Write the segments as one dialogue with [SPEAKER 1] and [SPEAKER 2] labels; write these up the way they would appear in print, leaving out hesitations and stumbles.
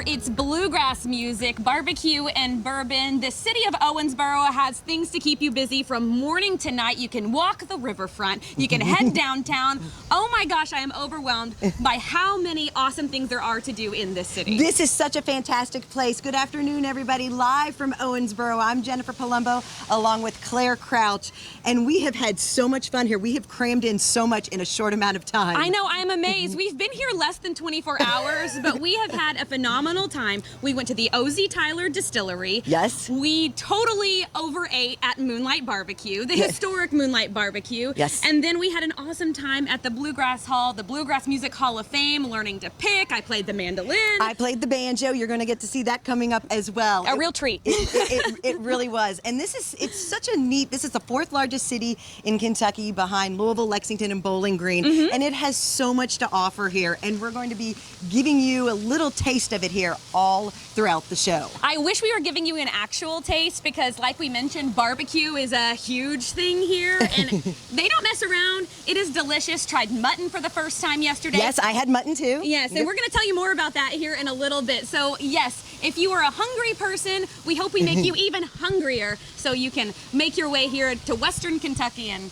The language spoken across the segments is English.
[SPEAKER 1] it's bluegrass music, barbecue, and bourbon. The city of Owensboro has things to keep you busy from morning to night. You can walk the riverfront, you can head downtown. Oh my gosh, I am overwhelmed by how many awesome things there are to do in this city.
[SPEAKER 2] This is such a fantastic place. Good afternoon, everybody. Live from Owensboro, I'm Jennifer Palumbo, along with Claire Crouch, and we have had so much fun here. We have crammed in so much in a short amount of time.
[SPEAKER 1] I know, I am amazed. We've been here less than 24 hours, but we have had a phenomenal time. We went to the O.Z. Tyler Distillery.
[SPEAKER 2] Yes.
[SPEAKER 1] We totally overate at Moonlight Barbecue, the historic Moonlight Barbecue.
[SPEAKER 2] Yes.
[SPEAKER 1] And then we had an awesome time at the Bluegrass Hall, the Bluegrass Music Hall of Fame, learning to pick. I played the mandolin.
[SPEAKER 2] I played the banjo. You're going to get to see that coming up as well.
[SPEAKER 1] A real treat.
[SPEAKER 2] It really was. And it's such a neat, this is the fourth largest city in Kentucky behind Louisville, Lexington, and Bowling Green. And it has so much to offer here. And we're going to be giving you a little taste of it here all throughout the show.
[SPEAKER 1] I wish we were giving you an actual taste because, like we mentioned, barbecue is a huge thing here, and they don't mess around. It is delicious. Tried mutton for the first time yesterday.
[SPEAKER 2] Yes, I had mutton too.
[SPEAKER 1] Yes, and we're going to tell you more about that here in a little bit. So, yes, if you are a hungry person, we hope we make you even hungrier so you can make your way here to Western Kentucky and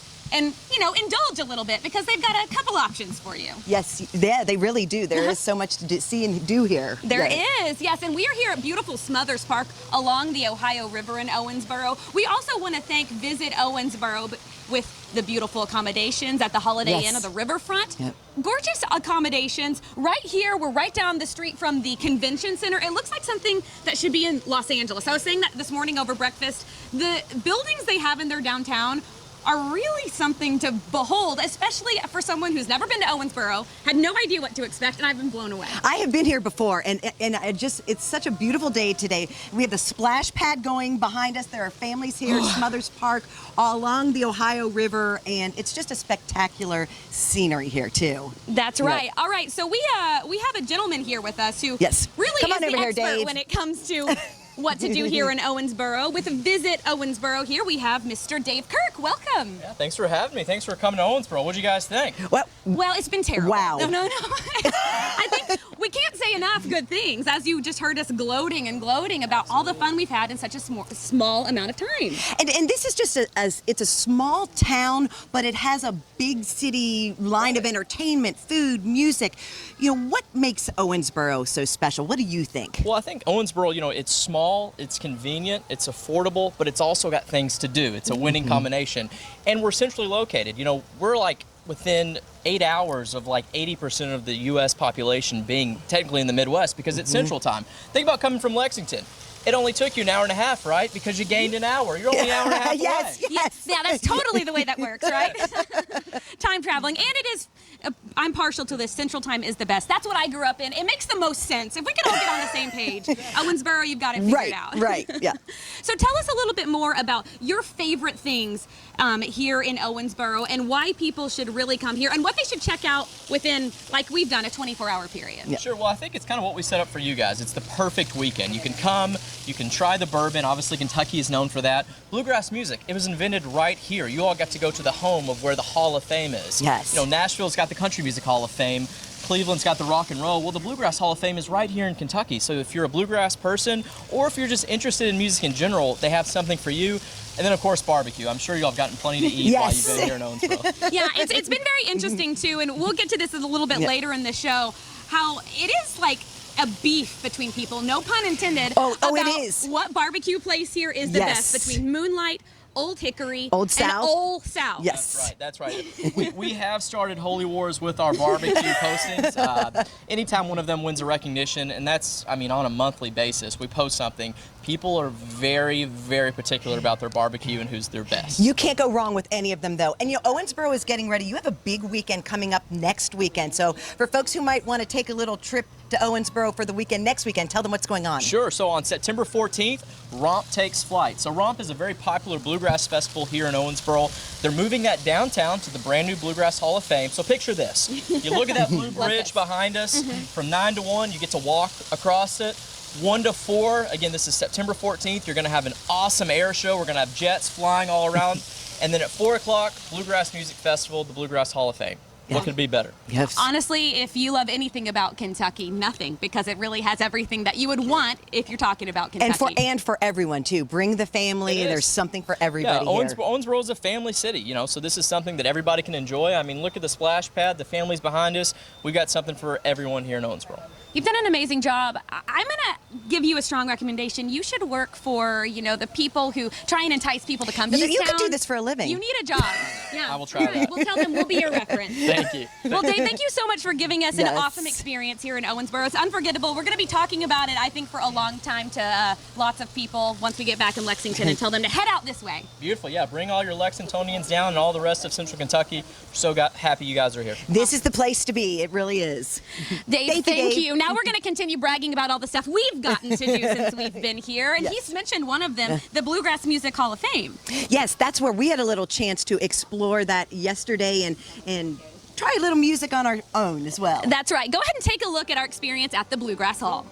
[SPEAKER 1] you know, indulge a little bit because they've got a couple options for you.
[SPEAKER 2] Yes, yeah, they really do. There is so much to see and do here.
[SPEAKER 1] There is, yes, and we are here at beautiful Smothers Park along the Ohio River in Owensboro. We also want to thank Visit Owensboro with the beautiful accommodations at the Holiday Inn of the Riverfront.
[SPEAKER 2] Yep.
[SPEAKER 1] Gorgeous accommodations. Right here, we're right down the street from the convention center. It looks like something that should be in Los Angeles. I was saying that this morning over breakfast. The buildings they have in their downtown are really something to behold, especially for someone who's never been to Owensboro, had no idea what to expect, and I've been blown away.
[SPEAKER 2] I have been here before, and it's such a beautiful day today. We have the splash pad going behind us. There are families here at Smothers Park all along the Ohio River, and it's just a spectacular scenery here too.
[SPEAKER 1] That's right. All right, so we have a gentleman here with us who really
[SPEAKER 2] Come on
[SPEAKER 1] is
[SPEAKER 2] over
[SPEAKER 1] the
[SPEAKER 2] here,
[SPEAKER 1] expert
[SPEAKER 2] Dave.
[SPEAKER 1] when it comes to what to do here in Owensboro. With Visit Owensboro here, we have Mr. Dave Kirk. Welcome.
[SPEAKER 3] Yeah, thanks for having me. Thanks for coming to Owensboro. What do you guys think?
[SPEAKER 1] Well, it's been terrible.
[SPEAKER 2] Wow.
[SPEAKER 1] No. I think we can't say enough good things, as you just heard us gloating and gloating about all the fun we've had in such a small amount of time.
[SPEAKER 2] And this is just it's a small town, but it has a big city line of entertainment, food, music. You know, what makes Owensboro so special? What do you think?
[SPEAKER 3] Well, I think Owensboro, you know, it's small, it's convenient, it's affordable, but it's also got things to do. It's a winning combination. And we're centrally located. You know, we're like within 8 hours of like 80% of the U.S. population being technically in the Midwest because it's Central Time. Think about coming from Lexington. It only took you an hour and a half, right? Because you gained an hour. You're only an hour and a half away.
[SPEAKER 2] Yes.
[SPEAKER 1] Yeah, that's totally the way that works, right? Time traveling. And it is, I'm partial to this. Central Time is the best. That's what I grew up in. It makes the most sense. If we can all get on the same page. Owensboro, you've got it figured out.
[SPEAKER 2] Right, yeah.
[SPEAKER 1] So tell us a little bit more about your favorite things here in Owensboro and why people should really come here and what they should check out within, like we've done, a 24-hour period.
[SPEAKER 3] Yeah. Sure. Well, I think it's kind of what we set up for you guys. It's the perfect weekend. You can come, you can try the bourbon. Obviously, Kentucky is known for that. Bluegrass music, it was invented right here. You all got to go to the home of where the Hall of Fame is.
[SPEAKER 2] Yes.
[SPEAKER 3] You know, Nashville's got the Country Music Hall of Fame. Cleveland's got the Rock and Roll. Well, the Bluegrass Hall of Fame is right here in Kentucky. So if you're a bluegrass person or if you're just interested in music in general, they have something for you. And then, of course, barbecue. I'm sure y'all have gotten plenty to eat while you've been here in Owensboro.
[SPEAKER 1] Yeah, it's been very interesting, too, and we'll get to this a little bit later in the show, how it is like a beef between people, no pun intended,
[SPEAKER 2] about
[SPEAKER 1] it
[SPEAKER 2] is.
[SPEAKER 1] What barbecue place here is the best between Moonlight, Old Hickory,
[SPEAKER 2] Old South.
[SPEAKER 1] and Old South.
[SPEAKER 2] Yes.
[SPEAKER 3] That's right. We have started holy wars with our barbecue postings. Anytime one of them wins a recognition, and that's, I mean, on a monthly basis, we post something. People are very, very particular about their barbecue and who's their best.
[SPEAKER 2] You can't go wrong with any of them, though. And, you know, Owensboro is getting ready. You have a big weekend coming up next weekend. So for folks who might want to take a little trip to Owensboro for the weekend next weekend, tell them what's going on.
[SPEAKER 3] Sure. So on September 14th, Romp takes flight. So Romp is a very popular bluegrass festival here in Owensboro. They're moving that downtown to the brand new Bluegrass Hall of Fame. So picture this. You look at that blue bridge behind us. From 9 to 1, you get to walk across it. 1 to 4, again, this is September 14th. You're going to have an awesome air show. We're going to have jets flying all around. And then at 4 o'clock, Bluegrass Music Festival, the Bluegrass Hall of Fame. What could be better?
[SPEAKER 2] Yes.
[SPEAKER 1] Honestly, if you love anything about Kentucky, nothing, because it really has everything that you would want if you're talking about Kentucky.
[SPEAKER 2] And for everyone too. Bring the family. There's something for everybody
[SPEAKER 3] Yeah,
[SPEAKER 2] here.
[SPEAKER 3] Owensboro is a family city, you know, so this is something that everybody can enjoy. I mean, look at the splash pad, the family's behind us. We got something for everyone here in Owensboro.
[SPEAKER 1] You've done an amazing job. I'm gonna give you a strong recommendation. You should work for, the people who try and entice people to come to this
[SPEAKER 2] You
[SPEAKER 1] town.
[SPEAKER 2] could do this for a living.
[SPEAKER 1] You need a job. Yeah.
[SPEAKER 3] I will try that.
[SPEAKER 1] We'll tell them we'll be your reference.
[SPEAKER 3] Thank you.
[SPEAKER 1] Well, Dave, thank you so much for giving us an
[SPEAKER 2] Yes.
[SPEAKER 1] awesome experience here in Owensboro. It's unforgettable. We're going to be talking about it, I think, for a long time to lots of people once we get back in Lexington and tell them to head out this way.
[SPEAKER 3] Beautiful, yeah. Bring all your Lexingtonians down and all the rest of Central Kentucky. We're so happy you guys are here.
[SPEAKER 2] This is the place to be. It really is.
[SPEAKER 1] Dave,
[SPEAKER 2] Thank you, Dave.
[SPEAKER 1] Now we're going to continue bragging about all the stuff we've gotten to do since we've been here. And he's mentioned one of them, the Bluegrass Music Hall of Fame.
[SPEAKER 2] Yes, that's where we had a little chance to explore that yesterday and try a little music on our own as well.
[SPEAKER 1] That's right. Go ahead and take a look at our experience at the Bluegrass Hall.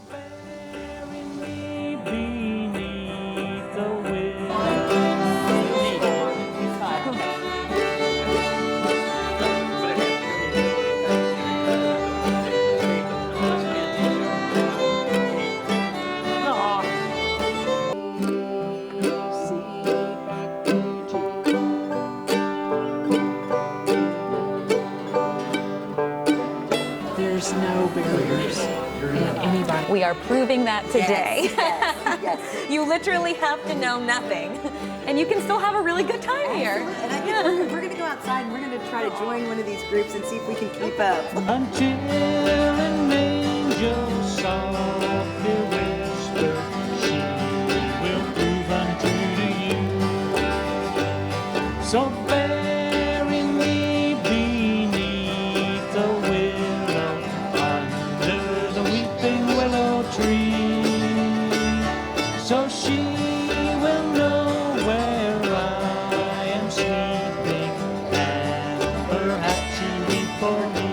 [SPEAKER 4] There's no barriers in anybody.
[SPEAKER 5] We are proving that today.
[SPEAKER 2] Yes.
[SPEAKER 5] You literally have to know nothing, and you can still have a really good time here.
[SPEAKER 2] And I think we're going to go outside and we're going to try to join one of these groups and see if we can keep up.
[SPEAKER 6] Until an angel softly whisper, she will prove unto you. So bury me beneath the willow, under the weeping willow tree, so she will know where I am sleeping, and perhaps she weep for me.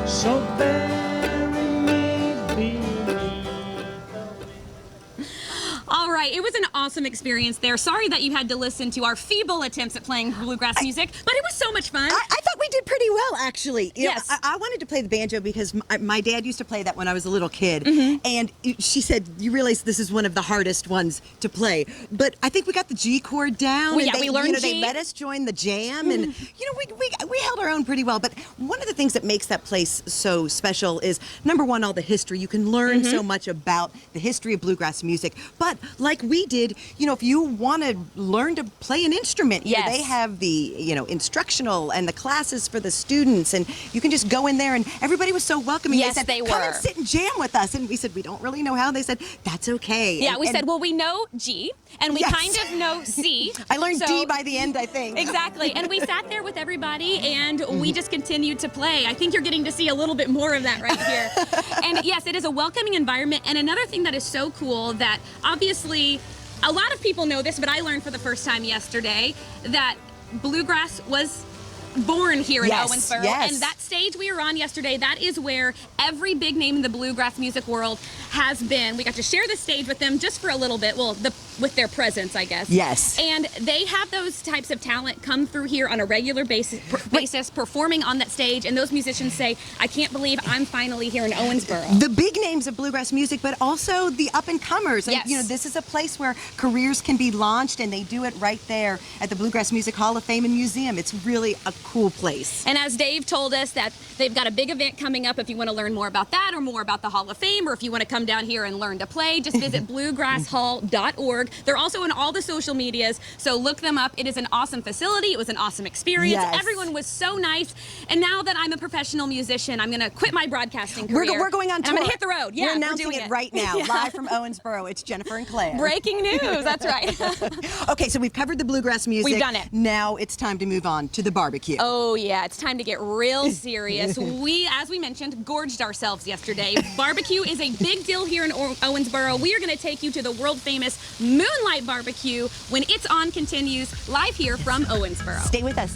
[SPEAKER 6] So bury me beneath
[SPEAKER 1] All right, it was an awesome experience there. Sorry that you had to listen to our feeble attempts at playing bluegrass music, but it was so much fun.
[SPEAKER 2] I thought we did pretty well, actually. You know,
[SPEAKER 1] Yes.
[SPEAKER 2] I wanted to play the banjo because my dad used to play that when I was a little kid.
[SPEAKER 1] Mm-hmm.
[SPEAKER 2] And she said, you realize this is one of the hardest ones to play. But I think we got the G chord down.
[SPEAKER 1] Well,
[SPEAKER 2] and
[SPEAKER 1] yeah,
[SPEAKER 2] they,
[SPEAKER 1] we learned
[SPEAKER 2] you know, They
[SPEAKER 1] G.
[SPEAKER 2] let us join the jam. And, we held our own pretty well. But one of the things that makes that place so special is, number one, all the history. You can learn
[SPEAKER 1] Mm-hmm.
[SPEAKER 2] so much about the history of bluegrass music. But like we did, if you want to learn to play an instrument,
[SPEAKER 1] Yes.
[SPEAKER 2] they have the, instructional and the classes for the students, and you can just go in there, and everybody was so welcoming.
[SPEAKER 1] Yes,
[SPEAKER 2] they said,
[SPEAKER 1] they
[SPEAKER 2] come
[SPEAKER 1] were.
[SPEAKER 2] and sit and jam with us, and we said, we don't really know how. They said, that's okay.
[SPEAKER 1] Yeah, we
[SPEAKER 2] And
[SPEAKER 1] said, well, we know G, and we
[SPEAKER 2] Yes.
[SPEAKER 1] kind of know C.
[SPEAKER 2] I learned
[SPEAKER 1] So-
[SPEAKER 2] D by the end, I think.
[SPEAKER 1] Exactly, and we sat there with everybody, and we just continued to play. I think you're getting to see a little bit more of that right here. And yes, it is a welcoming environment. And another thing that is so cool that obviously a lot of people know this, but I learned for the first time yesterday that bluegrass was born here in
[SPEAKER 2] Yes,
[SPEAKER 1] Owensboro.
[SPEAKER 2] yes.
[SPEAKER 1] And that stage we were on yesterday, that is where every big name in the bluegrass music world has been. We got to share the stage with them just for a little bit, with their presence, I guess.
[SPEAKER 2] Yes.
[SPEAKER 1] And they have those types of talent come through here on a regular basis performing on that stage, and those musicians say, I can't believe I'm finally here in Owensboro.
[SPEAKER 2] The big names of bluegrass music, but also the up-and-comers.
[SPEAKER 1] Yes.
[SPEAKER 2] And, this is a place where careers can be launched, and they do it right there at the Bluegrass Music Hall of Fame and Museum. It's really a cool place.
[SPEAKER 1] And as Dave told us that they've got a big event coming up, if you want to learn more about that or more about the Hall of Fame, or if you want to come down here and learn to play, just visit bluegrasshall.org. They're also on all the social medias, so look them up. It is an awesome facility. It was an awesome experience.
[SPEAKER 2] Yes.
[SPEAKER 1] Everyone was so nice. And now that I'm a professional musician, I'm going to quit my broadcasting career.
[SPEAKER 2] We're going on
[SPEAKER 1] and
[SPEAKER 2] tour.
[SPEAKER 1] I'm going to hit the road. Yeah,
[SPEAKER 2] we're announcing
[SPEAKER 1] doing
[SPEAKER 2] it right now,
[SPEAKER 1] Yeah.
[SPEAKER 2] live from Owensboro. It's Jennifer and Claire.
[SPEAKER 1] Breaking news. That's right.
[SPEAKER 2] Okay, so we've covered the bluegrass music.
[SPEAKER 1] We've done it.
[SPEAKER 2] Now it's time to move on to the barbecue.
[SPEAKER 1] Oh yeah, it's time to get real serious. We, as we mentioned, gorged ourselves yesterday. Barbecue is a big deal here in Owensboro. We are going to take you to the world famous Moonlight Barbecue when It's On continues live here from Owensboro.
[SPEAKER 2] Stay with us.